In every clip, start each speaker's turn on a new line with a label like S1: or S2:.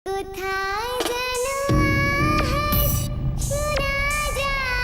S1: কোথায় যেন আজ শোনা যায়।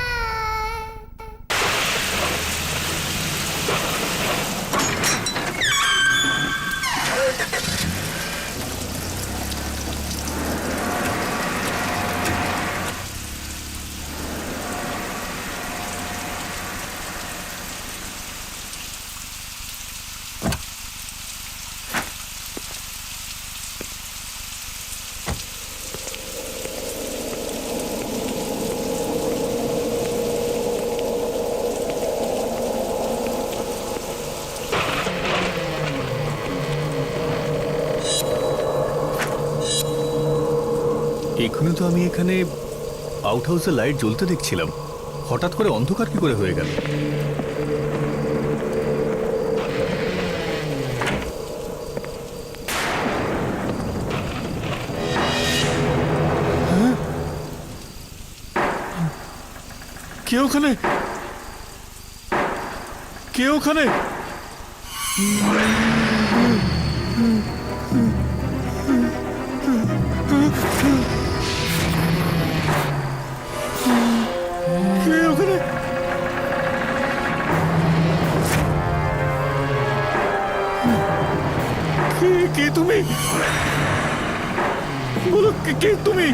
S2: এখনো তো আমি এখানে আউট হাউসের লাইট জ্বলতে দেখছিলাম, হঠাৎ করে অন্ধকার কি করে হয়ে গেল? কে ওখানে? কে ওখানে? কে ওখানে? কে তুমি? বলো কে তুমি?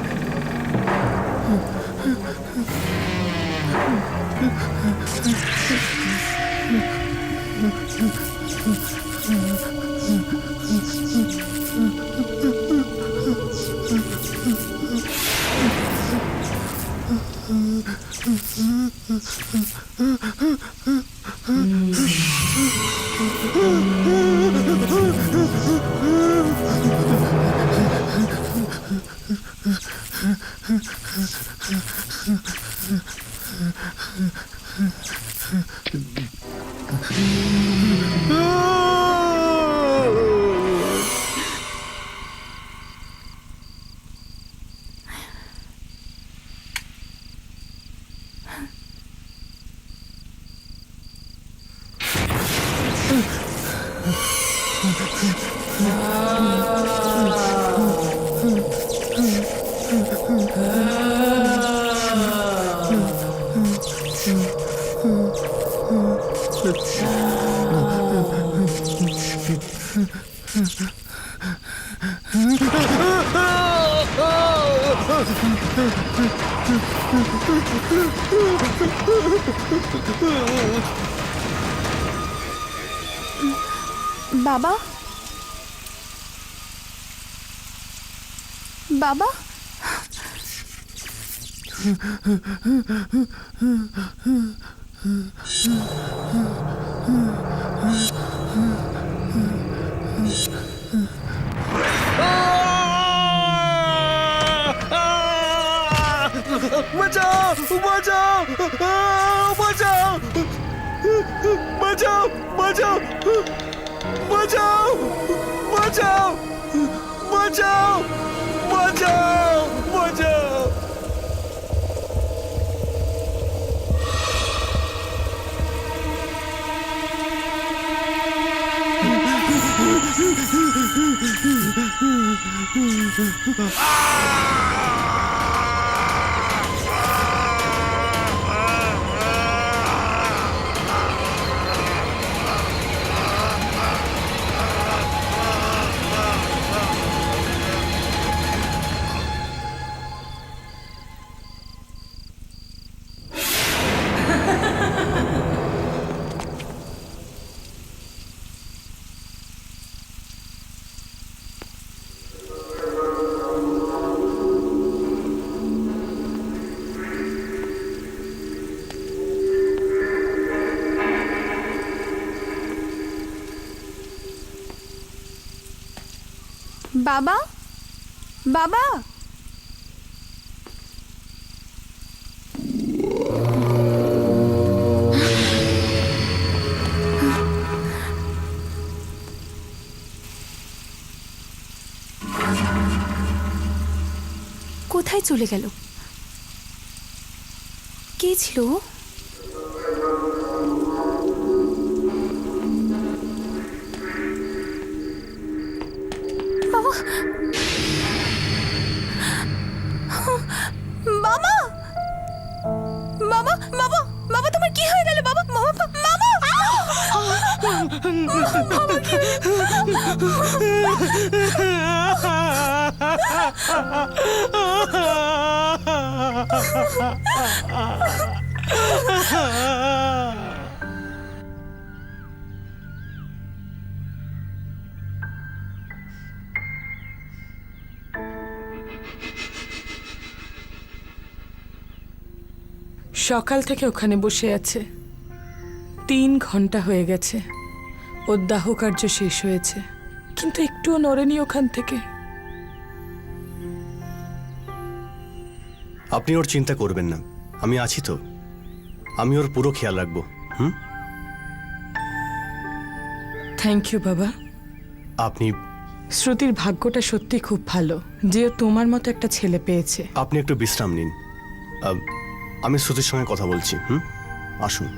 S3: বাবা, বাবা,
S2: বাঁচাও! বাঁচাও! বাঁচাও! বাঁচাও! বাঁচাও! বাঁচাও! বাঁচাও! বাঁচাও! বাঁচাও! বাঁচাও!
S3: বাবা, বাবা, কোথায় চলে গেল? কে ছিল? বাবা,
S4: সকাল থেকে ওখানে বসে আছে, 3 ঘন্টা হয়ে গেছে। ওর দাহ কার্য শেষ হয়েছে, কিন্তু একটুও নড়েনি ওখান থেকে।
S5: আপনি ওর চিন্তা করবেন না, আমি আছি তো। আমি ওর পুরো খেয়াল রাখবো।
S4: থ্যাংক ইউ বাবা।
S5: আপনি
S4: শ্রুতির ভাগ্যটা সত্যি খুব ভালো যে ও তোমার মতো একটা ছেলে পেয়েছে।
S5: আপনি একটু বিশ্রাম নিন। আমি শ্রুতির সঙ্গে কথা বলছি। আসুন।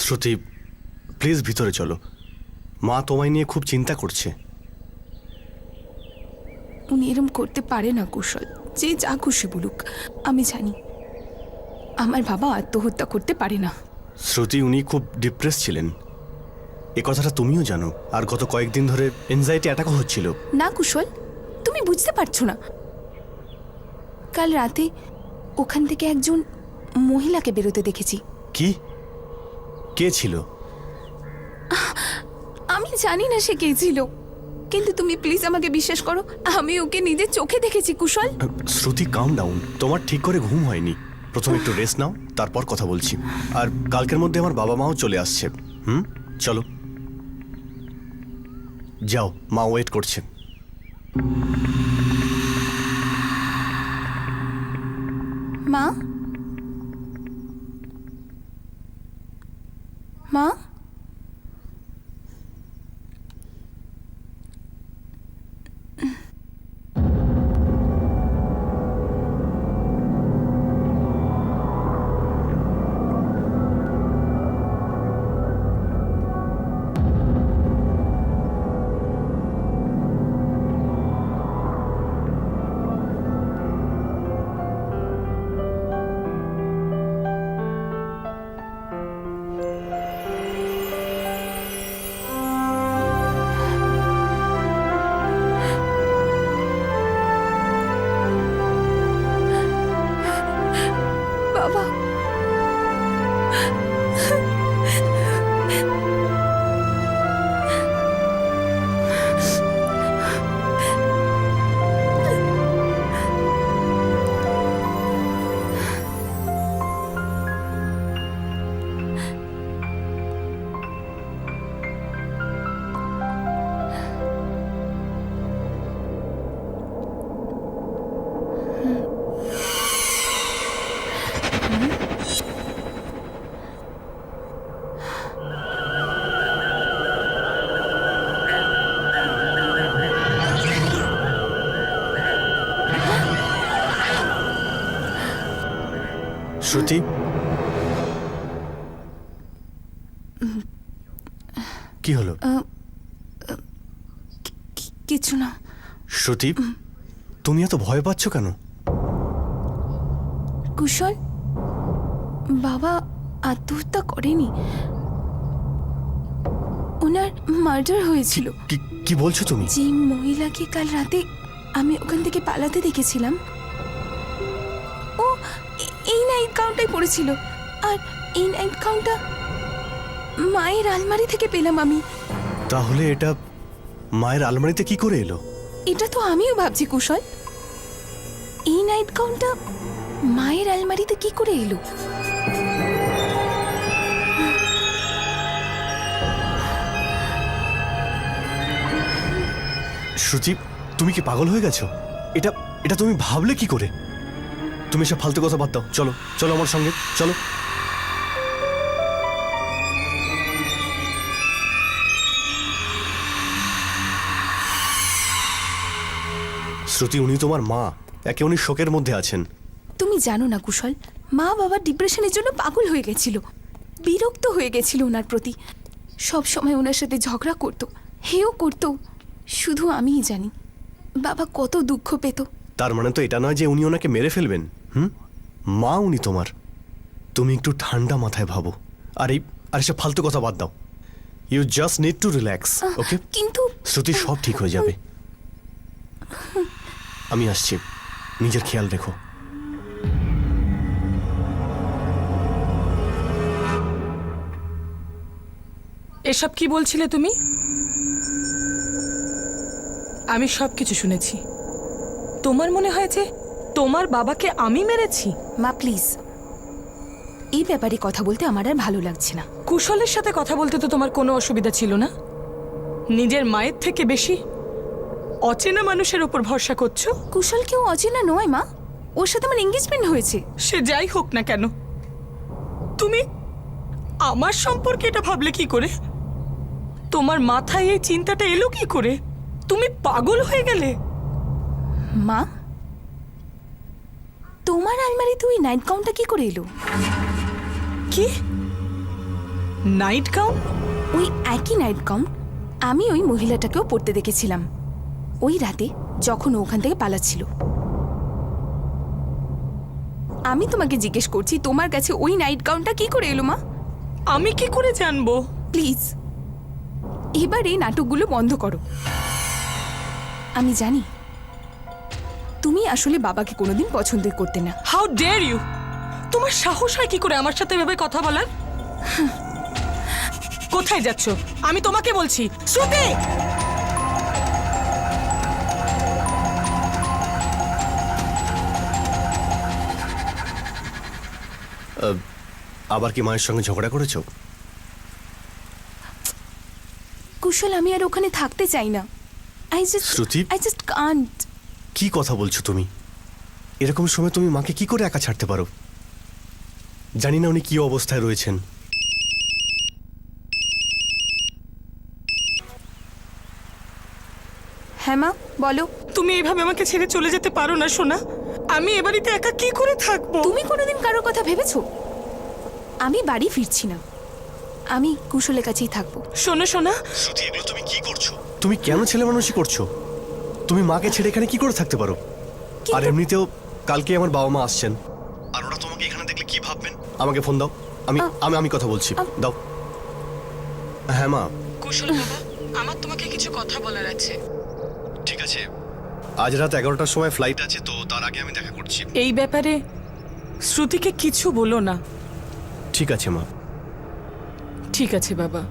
S5: শ্রুতি, প্লিজ ভিতরে চলো। মা তোমায় নিয়ে খুব চিন্তা করছে।
S3: উনি এরম করতে পারে না কুশল, যে যা খুশি বলুক। আমি জানি আমার বাবা আত্মহত্যা করতে পারে না।
S5: শ্রুতি, উনি খুব ডিপ্রেস ছিলেন, এ কথাটা তুমিও জানো। আর গত কয়েকদিন ধরে এনজাইটি অ্যাটাকও হচ্ছিল।
S3: না কুশল, তুমি বুঝতে পারছো না। কাল রাতে ওখান থেকে একজন মহিলাকে বেরোতে দেখেছি।
S5: কি? কে ছিল?
S3: আমি জানি না সে কে ছিল, কিন্তু তুমি প্লিজ আমাকে বিশ্বাস করো, আমি ওকে নিজের চোখে দেখেছি কুশল।
S5: শ্রুতি, কাম ডাউন। তোমার ঠিক করে ঘুম হয়নি। প্রথমে একটু রেস্ট নাও, তারপর কথা বলছি। আর কালকের মধ্যে আমার বাবা মাও চলে আসছে। চলো যাও, মা ওয়েট করছে।
S3: মা, মা, বাবা,
S5: শ্রুতি, কি হলো?
S3: কিছু না।
S5: শ্রুতি, তুমি এত ভয় পাচ্ছ কেন?
S3: কুশল, বাবা আত্মহত্যা করেনি, ওনার মার্ডার হয়েছিল।
S5: কি বলছো তুমি?
S3: যে মহিলাকে কাল রাতে আমি ওখান থেকে পালাতে দেখেছিলাম, ও এই নাইট গাউনটাই পরেছিল। আর এই নাইট গাউনটা মায়ের আলমারি থেকে পেলাম আমি।
S5: তাহলে এটা মায়ের আলমারিতে কি করে এলো?
S3: এটা তো আমিও ভাবছি কুশল, এই নাইট গাউনটা মায়ের আলমারিতে কি করে এলো?
S5: শ্রুতি, তুমি কি পাগল হয়ে গেছো? এটা এটা তুমি ভাবলে কি করে? তুমি সব ফালতু কথা বাদ দাও। চলো চলো আমার সঙ্গে চলো। শ্রুতি, উনি তোমার মা, একে উনি শোকের মধ্যে আছেন।
S3: তুমি জানো না কুশল, মা বাবা ডিপ্রেশনের জন্য পাগল হয়ে গেছিল, বিরক্ত হয়ে গেছিল ওনার প্রতি। সব সময় ওনার সাথে ঝগড়া করতো, হেও করতো। শুধু আমিই জানি বাবা কত দুঃখ পেত।
S5: তার মানে তো এটা নয় যে উনি ওনাকে মেরে ফেলবেন। মা উনি তোমার। তুমি একটু ঠান্ডা মাথায় ভাবো। আর এসব ফালতু কথা বাদ দাও। You just need to relax, okay?
S3: কিন্তু
S5: শ্রুতি, সব ঠিক হয়ে যাবে। আমি আসছি, নিজের খেয়াল রেখো।
S4: এসব কি বলছিলে তুমি? আমি সব কিছু শুনেছি। তোমার মনে হয় যে তোমার বাবাকে আমি মেরেছি?
S3: মা প্লিজ, এই ব্যাপারে কথা বলতে আমার আর ভালো লাগছে না।
S4: কুশলের সাথে কথা বলতে তো তোমার কোনো অসুবিধা ছিল না। নিজের মায়ের থেকে বেশি অচেনা মানুষের উপর ভরসা করছো।
S3: কুশল কেউ অচেনা নয় মা, ওর সাথে আমার এঙ্গেজমেন্ট হয়েছে।
S4: সে যাই হোক না কেন, তুমি আমার সম্পর্কে এটা ভাবলে কি করে? তোমার মাথায় এই চিন্তাটা এলো কি করে? তুমি পাগল হয়ে গেলে?
S3: মা, তোমার আলমারিতে ওই নাইট গাউনটা কি করে এলো?
S4: কি নাইট গাউন?
S3: ওই একই নাইট গাউন আমি ওই মহিলাটাকেও পরতে দেখেছিলাম ওই রাতে, যখন ও ওখান থেকে পালাচ্ছিল। আমি তোমাকে জিজ্ঞেস করছি, তোমার কাছে ওই নাইট গাউনটা কি করে এলো মা?
S4: আমি কি করে জানবো?
S3: প্লিজ এবার এই নাটকগুলো বন্ধ করো। আমি জানি তুমি আসলে বাবাকে কোনোদিন পছন্দ করতে না।
S4: How dare you! তোমার সাহস হয় কি করে আমার সাথে এভাবে কথা বলার? কোথায় যাচ্ছ? আমি তোমাকে বলছি। শ্রুতি!
S5: আবার কি মায়ের সঙ্গে ঝগড়া করেছো?
S3: কুশল, আমি আর ওখানে থাকতে চাই না।
S5: শ্রুতি?
S3: I just can't.
S5: কি কথা বলছো তুমি? এরকম সময় তুমি মাকে কি করে একা ছাড়তে পারো? জানি না উনি কি অবস্থায় রয়েছেন।
S3: হ্যাঁ মা, বলো।
S4: তুমি এইভাবে আমাকে ছেড়ে চলে যেতে পারো না সোনা। আমি এ বাড়িতে একা কি করে থাকবো?
S3: তুমি কোনোদিন কারোর কথা ভেবেছো? আমি বাড়ি ফিরছি না, আমি কুশলের কাছেই থাকবো।
S4: শোনো সোনা,
S5: শ্রুতি, এগুলো তুমি কি করছো? তুমি কেন ছেলে মানুষই করছো? তুমি মাকে ছেড়ে এখানে কি করে থাকতে পারো? আর এমনিতেও কালকে আমার বাবা মা আসছেন, আর ওরা তোমাকে এখানে দেখলে কি ভাববেন? আমাকে ফোন দাও, আমি আমি আমি কথা বলছি। দাও। হ্যাঁ মা।
S4: কুশল বাবা, আমার তোমাকে কিছু কথা বলার আছে।
S5: ঠিক আছে, আজ রাত 11টার সময় ফ্লাইট আছে, তো তার আগে আমি দেখা করছি।
S4: এই ব্যাপারে শ্রুতিকে কিছু বলো না।
S5: ঠিক আছে মা।
S4: ঠিক আছে বাবা।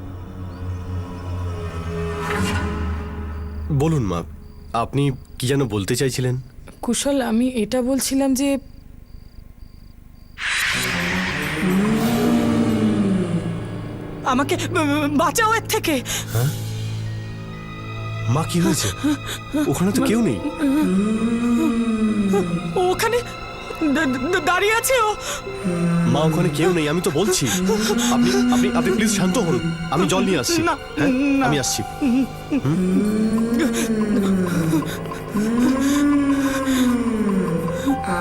S5: বলুন মা, আপনি কি যেন বলতে চাইছিলেন?
S4: কুশল, আমি এটা বলছিলাম যে আমাকে বাঁচাও এর থেকে।
S5: মা, কি হয়েছে? ওখানে তো কেউ নেই।
S4: ও ওখানে দাঁড়িয়ে আছে। ও
S5: মা, ওখানে কেউ নেই, আমি তো বলছি। আপনি আপনি আপনি প্লিজ শান্ত হন, আমি জল নিয়ে আসছি।
S4: না,
S5: হ্যাঁ,
S4: না।
S5: আমি আসছি।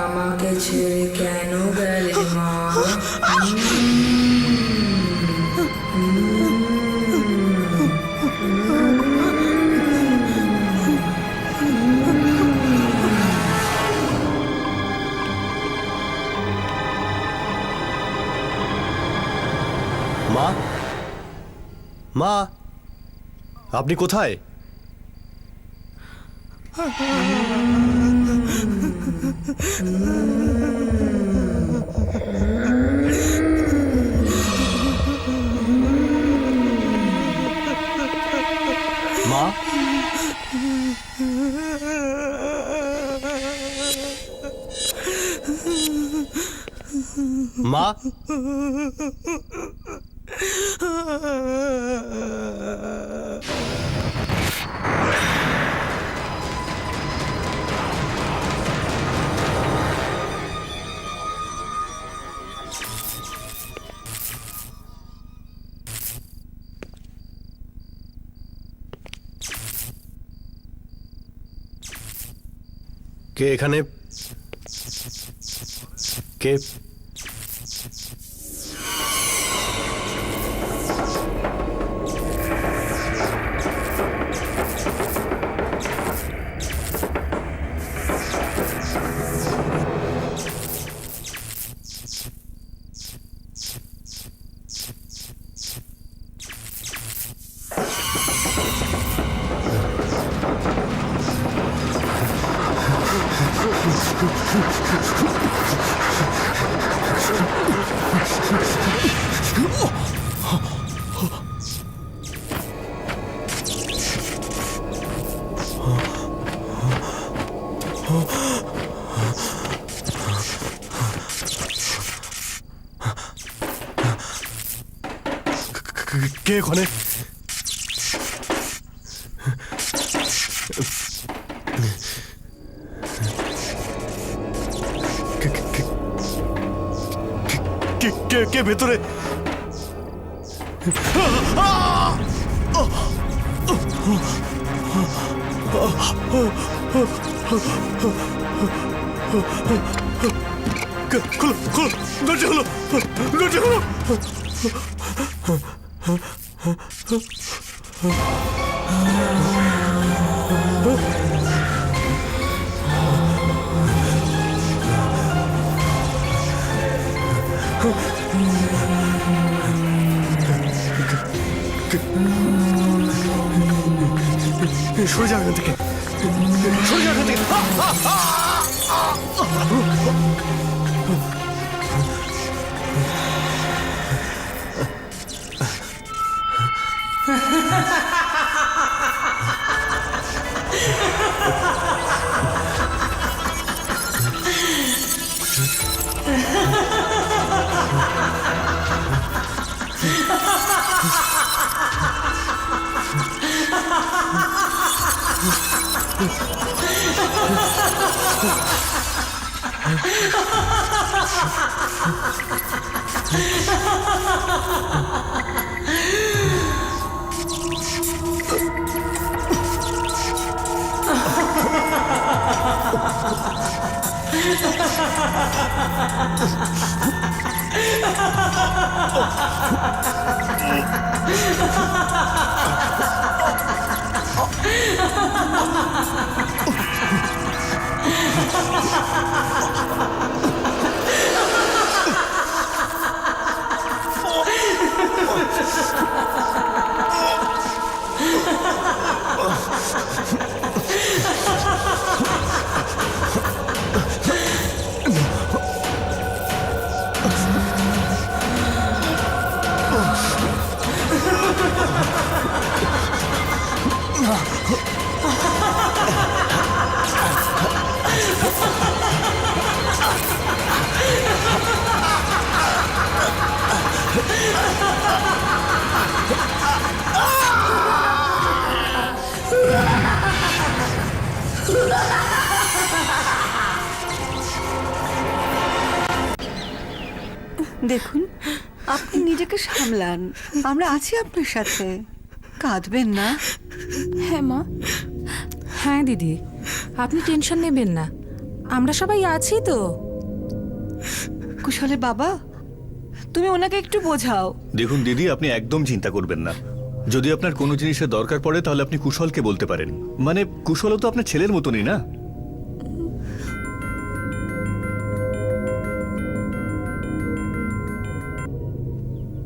S6: আমাকে ছেড়ে কেন গেলে মা?
S5: মা, মা, আপনি কোথায়? মা, মা, কে এখানে? কে? কে ওখানে? কে ভেতরে? খোলো খোলো, দরজা খোলো, দরজা খোলো। সরে যাও এখান থেকে, সরে যাও এখান থেকে।
S7: দেখুন, আপনি নিজেকে সামলান, আমরা আছি আপনার সাথে, কাঁদবেন না।
S3: হ্যাঁ মা।
S8: হ্যাঁ দিদি, আপনি টেনশন নেবেন না, আমরা সবাই আছি তো।
S7: কুশলের বাবা, তুমি ওনাকে একটু বোঝাও।
S2: দেখুন দিদি, আপনি একদম চিন্তা করবেন না। যদি আপনার কোনো জিনিসের দরকার পড়ে তাহলে আপনি কুশলকে বলতে পারেন। মানে কুশলও তো আপনার ছেলের মতনই না।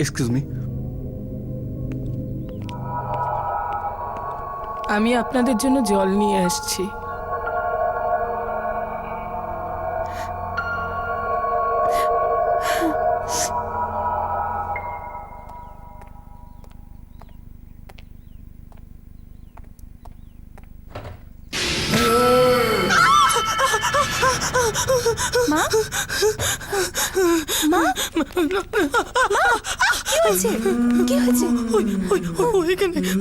S2: Excuse me.
S4: আমি আপনাদের জন্য জল নিয়ে আসছি।
S3: মা, মা, মা, কি হয়েছে? কি হয়েছে?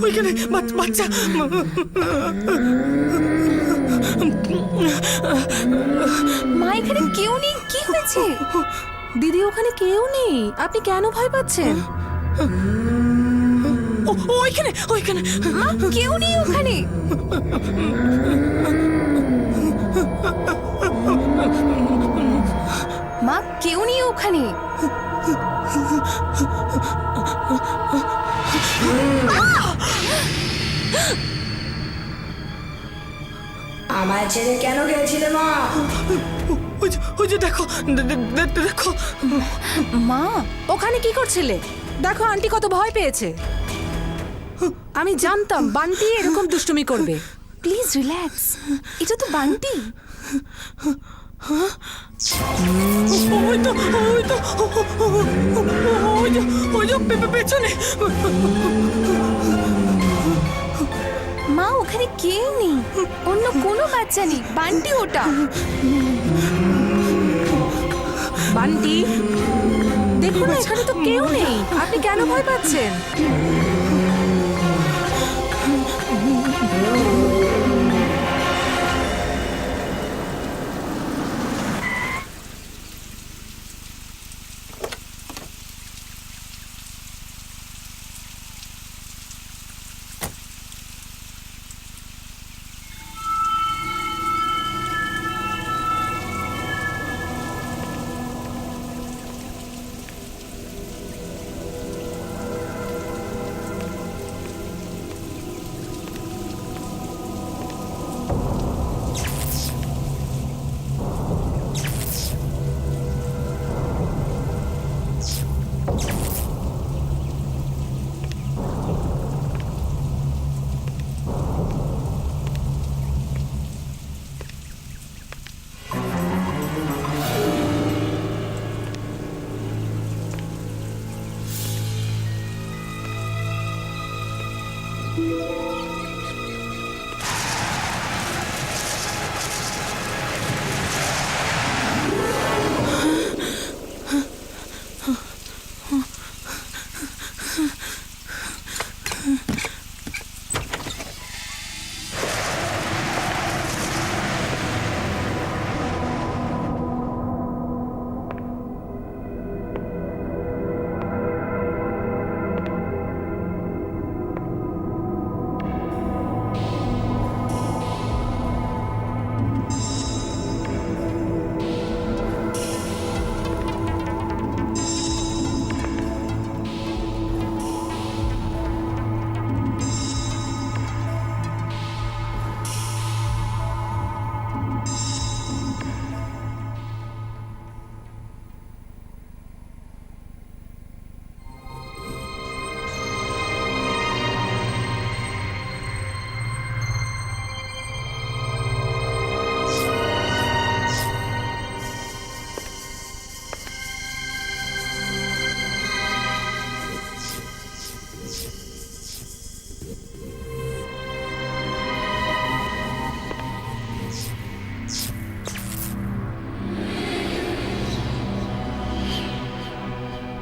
S4: ওইখানে বাচ্চা।
S3: মা, এখানে কেউ নেই, কি হয়েছে?
S8: দিদি ওখানে কেউ নেই, আপনি কেন ভয় পাচ্ছেন?
S4: ওইখানে
S3: মা, কেউ নেই ওখানে। মা, কেউ নেই ওখানে।
S6: আমায় ছেড়ে কেন গেছিলে মা?
S4: ওই যে দেখো, দেখো।
S3: মা,
S8: ওখানে কি করছিলে? দেখো আন্টি কত ভয় পেয়েছে। আমি জানতাম বান্টি এরকম দুষ্টুমি করবে।
S3: প্লিজ রিল্যাক্স, এটা তো বান্টি।
S4: ওই তো ওই যে পেছনে।
S3: মা ওখানে কেউ নেই, অন্য কোনো বাচ্চা নেই, বান্টি ওটা।
S8: বান্টি, দেখুন না, এখানে তো কেউ নেই, আপনি কেন ভয় পাচ্ছেন?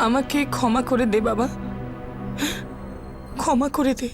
S4: আমাকে ক্ষমা করে দে বাবা, ক্ষমা করে দে।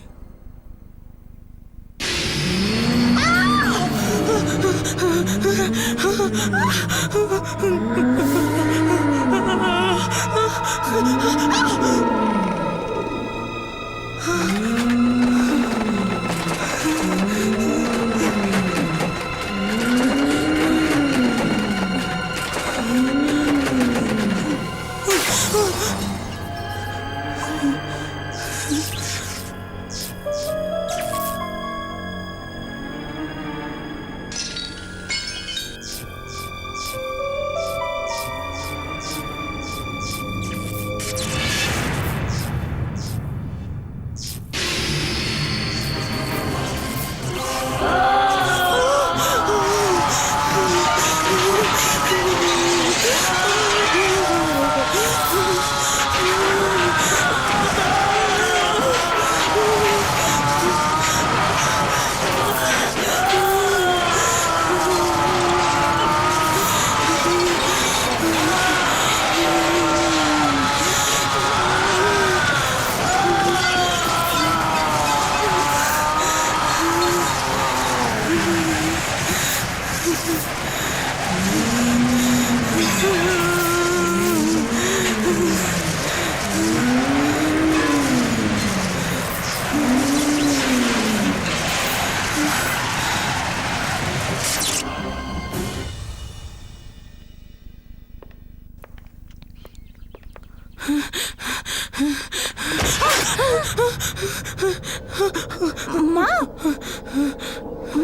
S3: মা,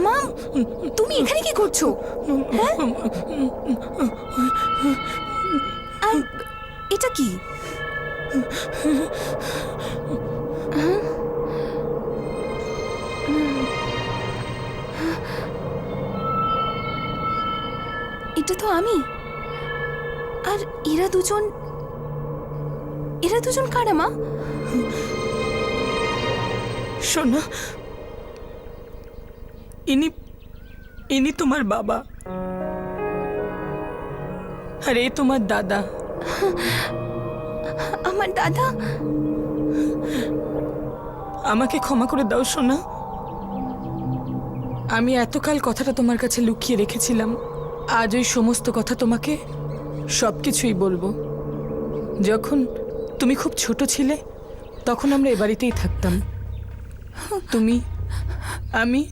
S3: মা, তুমি এখানে কি করছো? হ্যাঁ? আর এটা কি? এটা তো আমি। আর এরা দুজন কারা মা?
S4: শোনো, ইনি তোমার বাবা, আর এ তোমার দাদা।
S3: আমার দাদা?
S4: আমাকে ক্ষমা করে দাও সোনা, আমি এতকাল কথাটা তোমার কাছে লুকিয়ে রেখেছিলাম। আজ ওই সমস্ত কথা তোমাকে সবকিছুই বলবো। যখন তুমি খুব ছোট ছিলে তখন আমরা এ বাড়িতেই থাকতাম, তুমি, আমি,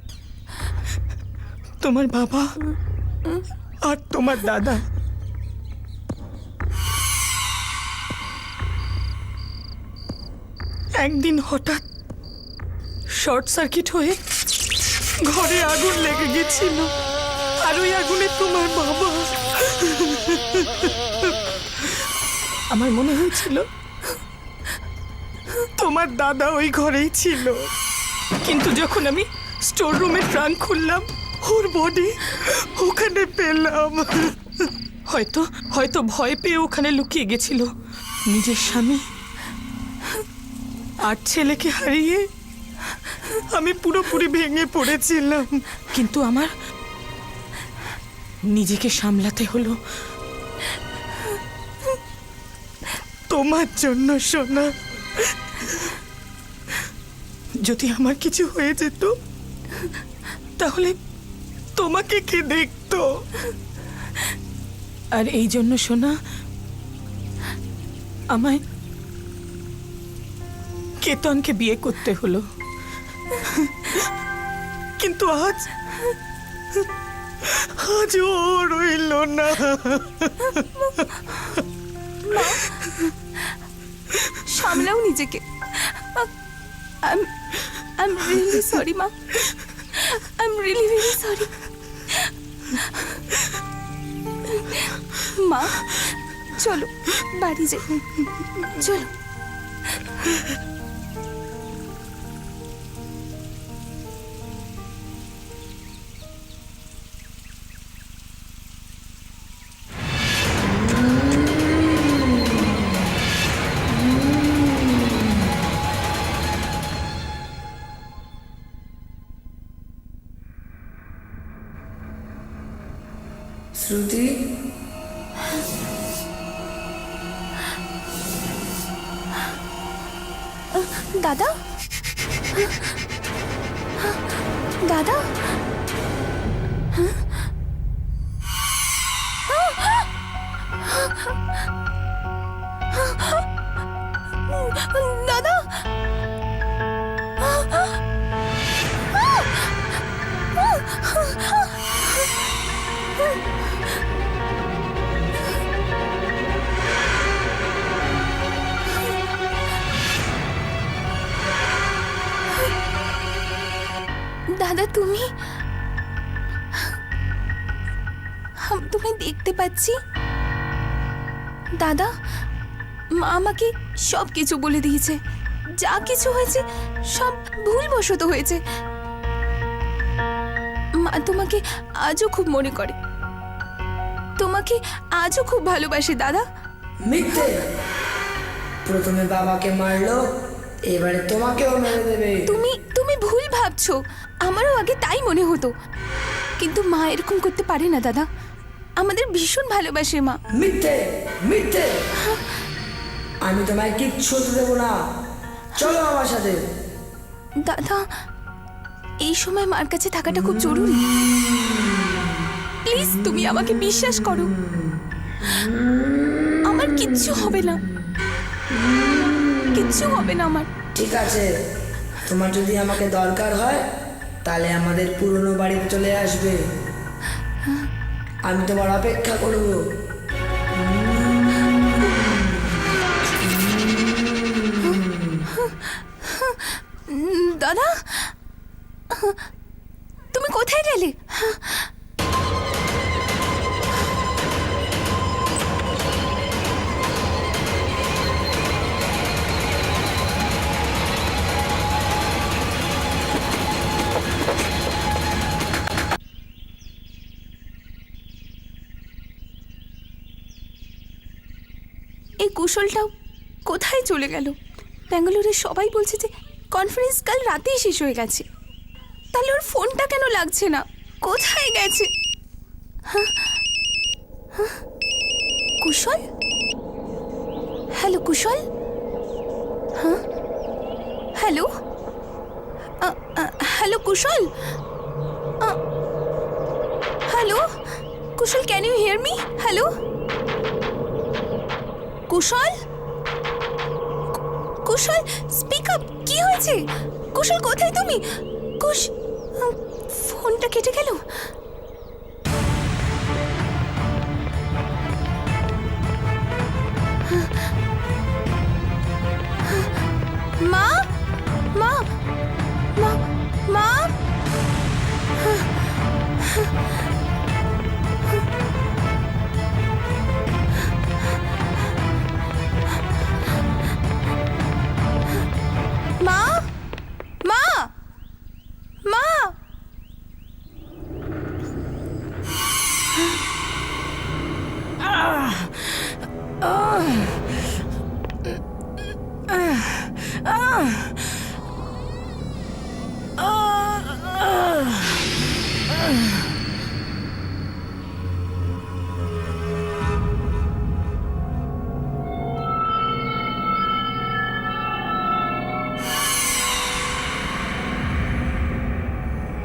S4: তোমার বাবা আর তোমার দাদা। একদিন হঠাৎ শর্ট সার্কিট হয়ে ঘরে আগুন লেগে গেছিল, আর ওই আগুনে তোমার বাবা। আমার মনে হয়েছিল তোমার দাদা ওই ঘরেই ছিল, কিন্তু যখন আমি স্টোর রুমে ট্রাঙ্ক খুললাম ওর বডি ওখানে পেলাম। হয়তো ভয় পেয়ে ওখানে লুকিয়ে গেছিল। নিজের স্বামী আর ছেলেকে হারিয়ে আমি পুরোপুরি ভেঙে পড়েছিলাম, কিন্তু আমার নিজেকে সামলাতে হলো তোমার জন্য সোনা। যদি আমার কিছু হয়ে যেত তাহলে তোমাকে কে দেখতো? আর এই জন্য সোনা আমায় কেতনকে বিয়ে করতে হলো, কিন্তু আজ ও রইল না।
S3: সামলাও নিজেকে। I'm really sorry মা, I'm really very sorry। মা চলো বাড়ি যাই, চলো।
S6: শ্রুতি,
S3: দাদা, দাদা, দাদা, দাদা তুমি, আমি তোমায় দেখতে পাচ্ছি। দাদা, মা আমাকে সব কিছু বলে দিয়েছে, যা কিছু হয়েছে সব ভুলবশত হয়েছে। মা তোমাকে আজও খুব মনে করে, তোমাকে আজও খুব ভালোবাসে দাদা।
S6: মিথ্যে। প্রথমে বাবাকে মারলো, এবারে তোমাকেও মেরে দেবে।
S3: তুমি ভুল ভাবছো, আমারও আগে তাই মনে হতো, কিন্তু মা এরকম করতে পারে না দাদা। আমাদের ভীষণ ভালোবাসে মা।
S6: মিথ্যে, মিথ্যে। আমি তোমায় কিচ্ছু হতে দেবো না, চলো আমার সাথে।
S3: দাদা, এই সময় মার কাছে থাকাটা খুব জরুরি। প্লিজ তুমি আমাকে বিশ্বাস করো, আমার কিচ্ছু হবে না, কিচ্ছু হবে না আমার।
S6: ঠিক আছে, তোমার যদি আমাকে দরকার হয় তাহলে আমাদের পুরনো বাড়িতে চলে আসবে, আমি তোমার অপেক্ষা করব।
S3: দাদা, তুমি কোথায় গেলে? এই কুশলটাও কোথায় চলে গেল? ব্যাঙ্গালোরে সবাই বলছে যে কনফারেন্স কাল রাতেই শেষ হয়ে গেছে। তাহলে ওর ফোনটা কেন লাগছে না? কোথায় গেছে? হ্যাঁ হ্যাঁ, কুশল? হ্যালো কুশল? হ্যাঁ hello, hello Kushal? Hello Kushal, can you hear me? Hello Kushal? Kushal speak up, কি হয়েছে? কুশল কোথায় তুমি? ফোনটা কেটে গেল। মা মা মা মা মা মা মা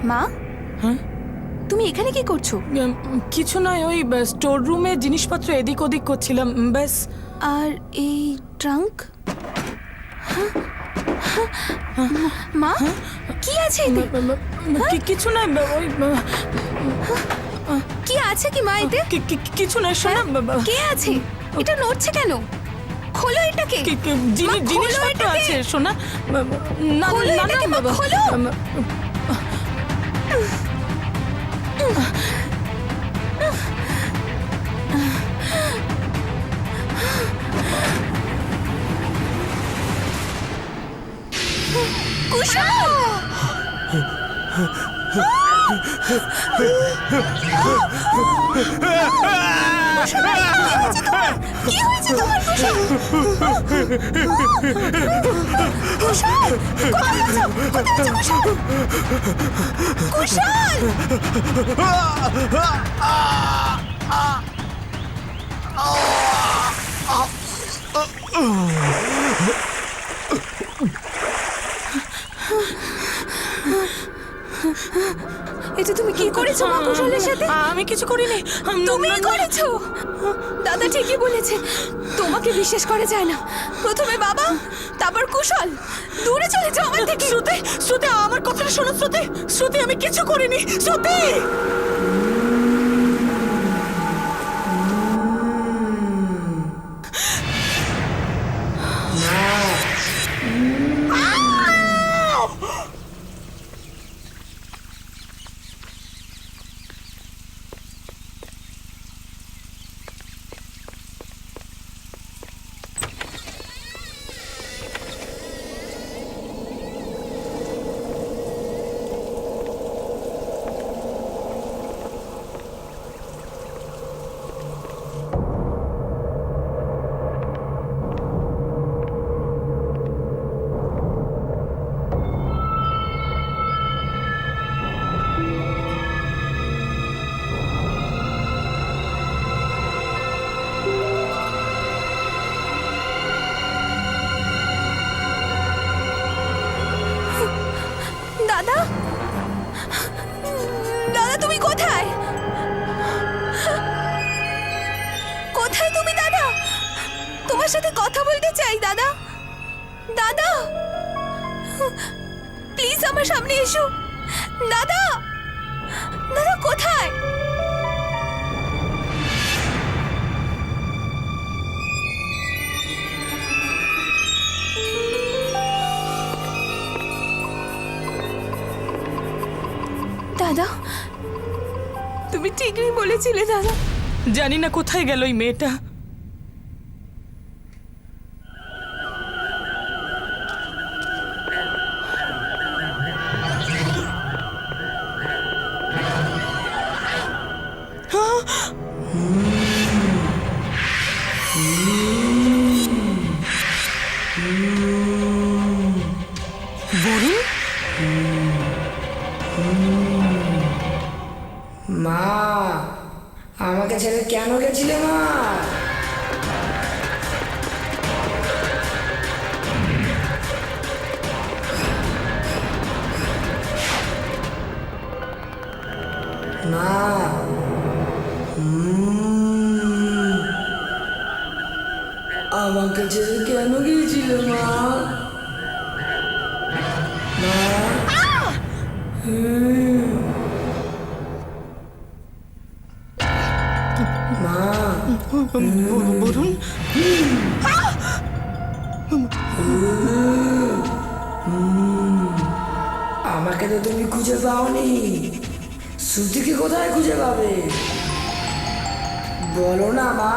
S3: মা,
S4: হ্যাঁ?
S3: তুমি এখানে কি করছো?
S4: কিছু নয়, ওই স্টোর রুমে জিনিসপত্র এদিক ওদিক করছিলাম, ব্যাস।
S3: আর এই ট্রাঙ্ক? মা, কি আছে এতে?
S4: কিছু নয়, ওই
S3: কি আছে কি মা এতে?
S4: কিছু নয়, শোনা।
S3: কে আছে? এটা নড়ছে কেন? খোলো এটাকে। মা, খোলো
S4: জিনিসপত্র
S3: এটাকে।
S4: আছে, শোনা। না
S3: খোলো
S4: না
S3: এটাকে, মা,
S4: না,
S3: খোলো। কুশল! কি হয়েছে তোমার কুশল? কুশল! কোথায় আছো? কোথায় আছো কুশল? কুশল! এটা তুমি কি করেছো মা কুশলের সাথে?
S4: আমি কিছু করিনি।
S3: তুমি করেছো। দাদা ঠিকই বলেছে, তোমাকে বিশ্বাস করা যায় না। প্রথমে বাবা, তারপর কুশল। দূরে চলে যাও আমার থেকে।
S4: শ্রুতি, শ্রুতি, আমার কথাটা শোনো। শ্রুতি, শ্রুতি, আমি কিছু করিনি। শ্রুতি!
S3: দাদা, দাদা তুমি কোথায়? কোথায় তুমি দাদা? তোমার সাথে কথা বলতে চাই দাদা। দাদা প্লিজ আমার সামনে এসো। দাদা, দাদা কোথায়? দাদা, তুমি ঠিকই বলেছিলে দাদা।
S4: জানি না কোথায় গেল ওই মেয়েটা।
S6: গিয়েছিলে মা? মা, আমাকে ছেড়ে কেন গিয়েছিলে মা?
S4: বরুণ,
S6: আমাকে তো তুমি খুঁজে পাওনি, শ্রুতিকে কোথায় খুঁজে পাবে? বলো না মা।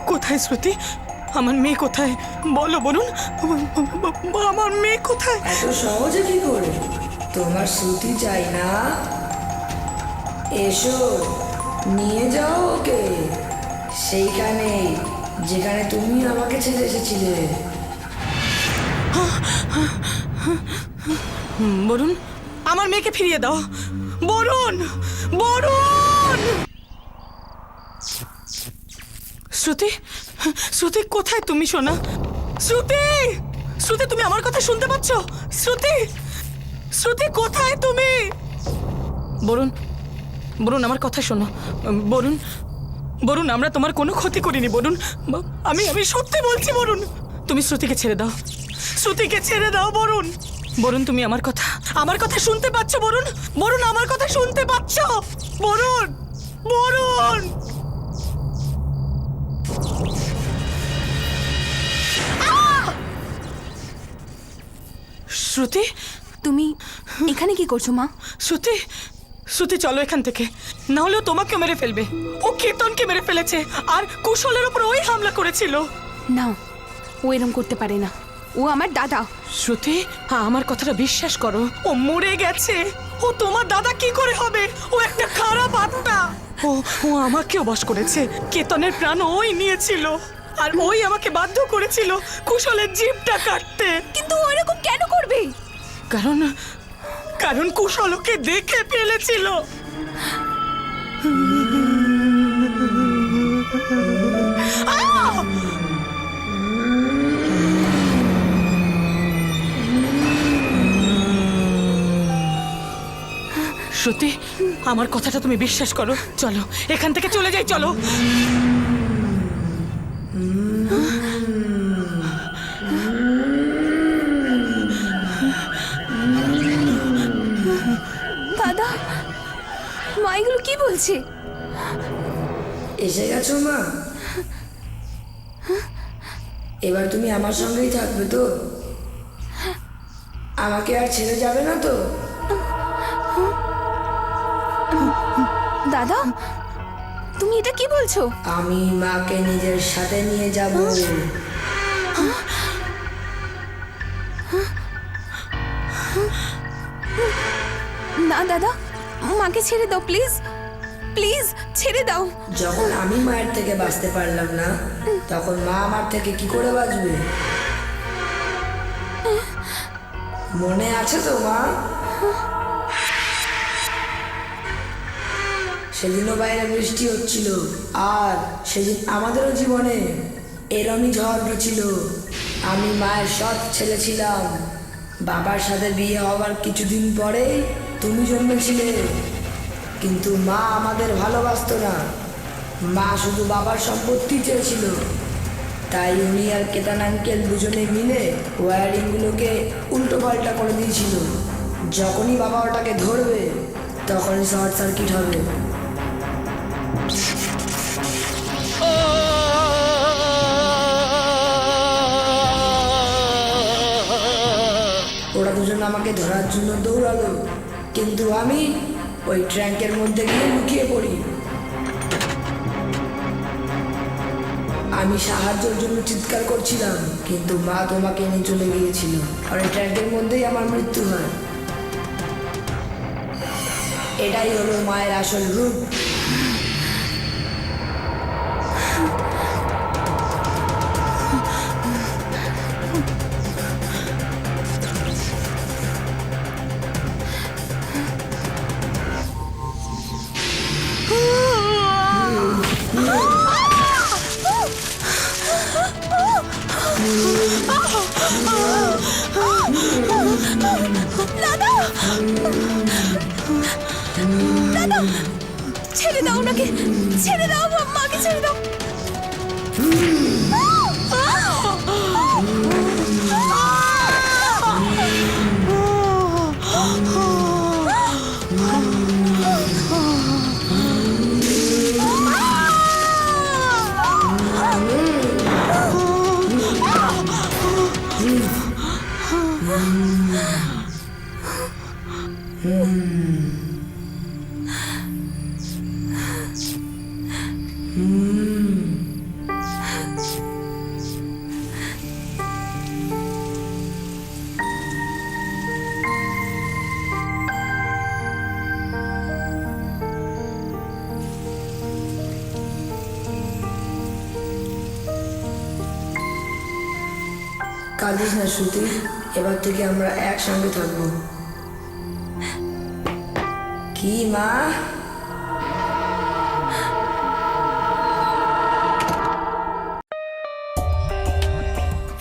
S4: কোথায় শ্রুতি? আমার মেয়ে কোথায়? বলো বরুণ, আমার মেয়ে কোথায়?
S6: এত সহজে কি করে? তোমার শ্রুতি চাই না? এসো, নিয়ে যাও ওকে সেইখানে যেখানে তুমি আমাকে ছেড়ে এসেছিলে।
S4: বরুণ, আমার মেয়েকে ফিরিয়ে দাও। বরুণ, বরুণ! শ্রুতি, শ্রুতি কোথায় তুমি সোনা? শ্রুতি, শ্রুতি তুমি আমার কথা শুনতে পাচ্ছ? শ্রুতি, শ্রুতি কোথায় তুমি? বরুণ, বরুণ আমার কথা শোনো। বরুণ, বরুণ আমরা তোমার কোনো ক্ষতি করিনি বরুণ। আমি আমি সত্যি বলছি বরুণ, তুমি শ্রুতিকে ছেড়ে দাও। শ্রুতিকে ছেড়ে দাও বরুণ। বরুণ তুমি আমার কথা শুনতে পাচ্ছ বরুণ? বরুণ আমার কথা শুনতে পাচ্ছ? বরুণ, বরুণ! শ্রুতি,
S3: তুমি এখানে কি করছো মা?
S4: শ্রুতি, শ্রুতি চলো এখান থেকে, না হলেও তোমাকে মেরে ফেলবে। ও কীর্তনকে মেরে ফেলেছে আর কুশলের উপর ওই হামলা করেছিল।
S3: না, ও এরম করতে পারে না। ও আমার দাদা।
S4: শ্রুতি, আমার কথাটা বিশ্বাস করো, ও মরে গেছে। ও তোমার দাদা কি করে হবে? ও একটা খারাপ আত্মা। ও ও আমাকেও বশ করেছে। কেতনের প্রাণ ওই নিয়েছিল আর ওই আমাকে বাধ্য করেছিল কুশলের জিভটা কাটতে।
S3: কিন্তু ও এরকম কেন করবে?
S4: কারণ কারণ কুশল ওকে দেখে ফেলেছিল। শ্রুতি, আমার কথাটা তুমি বিশ্বাস করো। চলো এখান থেকে চলে যাই, চলো।
S3: দাদা, মা এগুলো কি বলছে?
S6: এসে গেছো মা? এবার তুমি আমার সঙ্গেই থাকবে তো? আমাকে আর ছেড়ে যাবে না তো?
S3: দাদা, তুমি এটা কি বলছো?
S6: আমি মাকে নিজের সাথে নিয়ে যাব।
S3: না দাদা, মাকে ছেড়ে দাও প্লিজ, প্লিজ ছেড়ে দাও।
S6: যখন আমি মায়ের থেকে বাঁচতে পারলাম না, তখন মা আমার থেকে কি করে বাঁচবে? মনে আছে তো মা? সেদিনও বাইরে বৃষ্টি হচ্ছিল আর সেদিন আমাদেরও জীবনে এরমই ঝড় উঠেছিল। আমি মায়ের সৎ ছেলে ছিলাম। বাবার সাথে বিয়ে হওয়ার কিছুদিন পরেই তুমি জন্মেছিলে, কিন্তু মা আমাদের ভালোবাসতো না। মা শুধু বাবার সম্পত্তি চেয়েছিল। তাই উনি আর কেতান আঙ্কেল দুজনে মিলে ওয়্যারিংগুলোকে উল্টো পাল্টা করে দিয়েছিল। যখনই বাবা ওটাকে ধরবে তখনই শর্ট সার্কিট হবে। ওরা দুজন আমাকে ধরার জন্য দৌড়ালো, কিন্তু আমি ওই ট্র্যাঙ্কের মধ্যে গিয়ে লুকিয়ে পড়ি। আমি সাহায্যের জন্য চিৎকার করছিলাম, কিন্তু মা তোমাকে নিয়ে চলে গিয়েছিল আর ওই ট্র্যাঙ্কের মধ্যেই আমার মৃত্যু হয়। এটাই হলো মায়ের আসল রূপ।
S3: দাদা ছেড়ে দাও ওনাকে, ছেড়ে দাও, মাকে ছেড়ে দাও।
S6: কাঁদিস না শ্রুতি, এবার থেকে আমরা একসঙ্গে থাকবো। কি মা?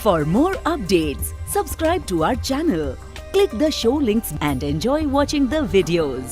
S9: For more updates, subscribe to our channel, click the show links and enjoy watching the videos.